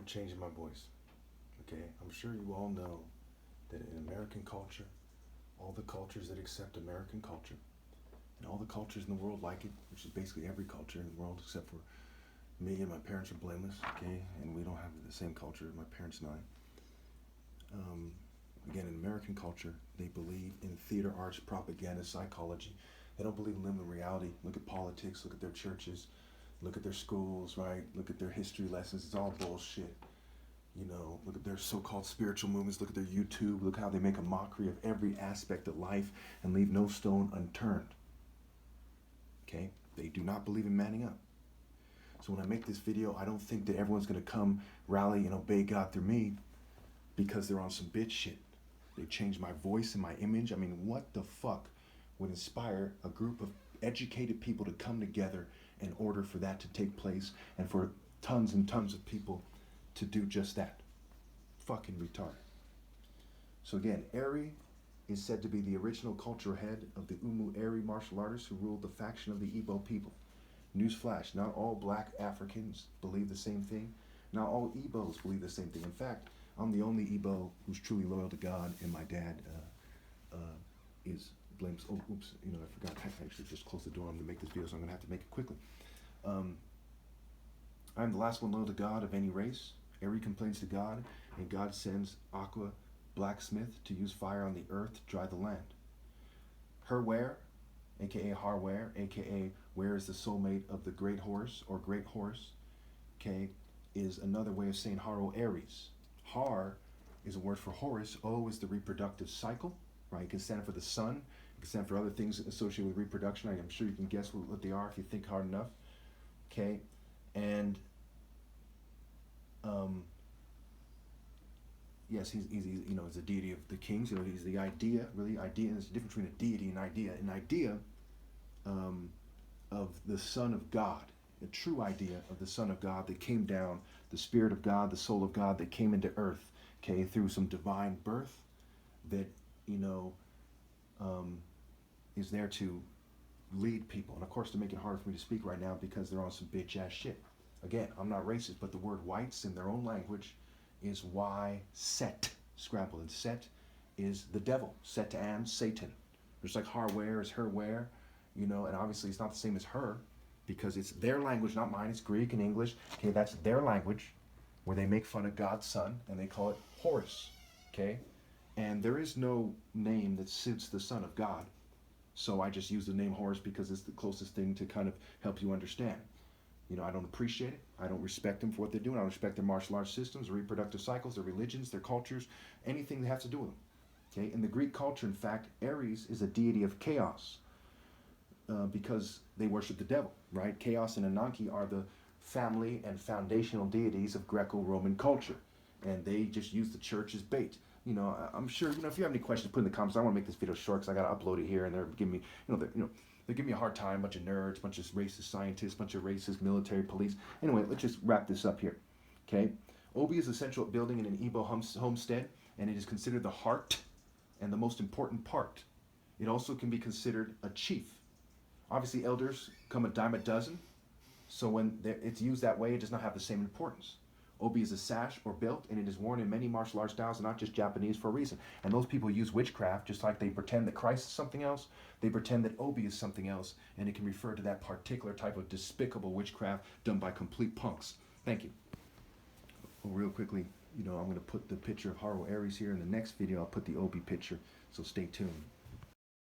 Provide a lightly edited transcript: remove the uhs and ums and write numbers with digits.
changing my voice. Okay, I'm sure you all know that in American culture, all the cultures that accept American culture, and all the cultures in the world like it, which is basically every culture in the world except for me and my parents are blameless, okay, and we don't have the same culture my parents and I. Again, in American culture, they believe in theater arts, propaganda, psychology. They don't believe in living reality. Look at politics, look at their churches, look at their schools, right? Look at their history lessons. It's all bullshit. You know, look at their so-called spiritual movements. Look at their YouTube. Look how they make a mockery of every aspect of life and leave no stone unturned. Okay? They do not believe in manning up. So when I make this video, I don't think that everyone's going to come rally and obey God through me because they're on some bitch shit. They changed my voice and my image. I mean, what the fuck would inspire a group of educated people to come together in order for that to take place and for tons and tons of people to do just that? Fucking retarded. So again, Eri is said to be the original culture head of the Eri martial artists who ruled the faction of the Igbo people. Newsflash, not all black Africans believe the same thing. Not all Igbos believe the same thing. In fact, I'm the only Igbo who's truly loyal to God, and my dad blames, oh, oops, you know, I forgot, I actually just closed the door. I'm gonna make this video, so I'm gonna have to make it quickly. I'm the last one loyal to God of any race. Eri complains to God, and God sends Aqua Blacksmith to use fire on the earth to dry the land. HaroEris, aka HaroEris, aka where is the soulmate of the great Horus or great Horus, okay, is another way of saying HaroEris. Har is a word for Horus. O is the reproductive cycle, right? You can stand for the sun. You can stand for other things associated with reproduction. I'm sure you can guess what they are if you think hard enough, okay? And yes, he's you know, he's the deity of the kings. You know, he's the idea. Really, idea. There's a difference between a deity and idea. An idea of the Son of God, a true idea of the Son of God that came down, the Spirit of God, the soul of God that came into earth, okay, through some divine birth that, you know, is there to lead people. And of course, to make it hard for me to speak right now because they're on some bitch ass shit. Again, I'm not racist, but the word whites in their own language is Y-Set, scrambled. And Set is the devil, Satan, Satan. Just like HaroEris is her-where, you know, and obviously it's not the same as her because it's their language, not mine. It's Greek and English. Okay, that's their language where they make fun of God's son and they call it Horus, okay? And there is no name that suits the Son of God. So I just use the name Horus because it's the closest thing to kind of help you understand. You know, I don't appreciate it. I don't respect them for what they're doing. I don't respect their martial arts systems, their reproductive cycles, their religions, their cultures, anything that has to do with them. Okay? In the Greek culture, in fact, Ares is a deity of chaos because they worship the devil, right? Chaos and Ananke are the family and foundational deities of Greco-Roman culture. And they just use the church as bait. You know, I'm sure, you know, if you have any questions, put in the comments. I want to make this video short because I got to upload it here, and they're giving me, they give me a hard time, a bunch of nerds, a bunch of racist scientists, a bunch of racist military police. Anyway, let's just wrap this up here, okay? Obi is a central building in an Igbo homestead, and it is considered the heart and the most important part. It also can be considered a chief. Obviously, elders come a dime a dozen, so when it's used that way, it does not have the same importance. Obi is a sash or belt, and it is worn in many martial arts styles, and not just Japanese, for a reason. And those people use witchcraft, just like they pretend that Christ is something else, they pretend that Obi is something else, and it can refer to that particular type of despicable witchcraft done by complete punks. Thank you. Well, real quickly, you know, I'm going to put the picture of HaroEris here. In the next video, I'll put the Obi picture, so stay tuned.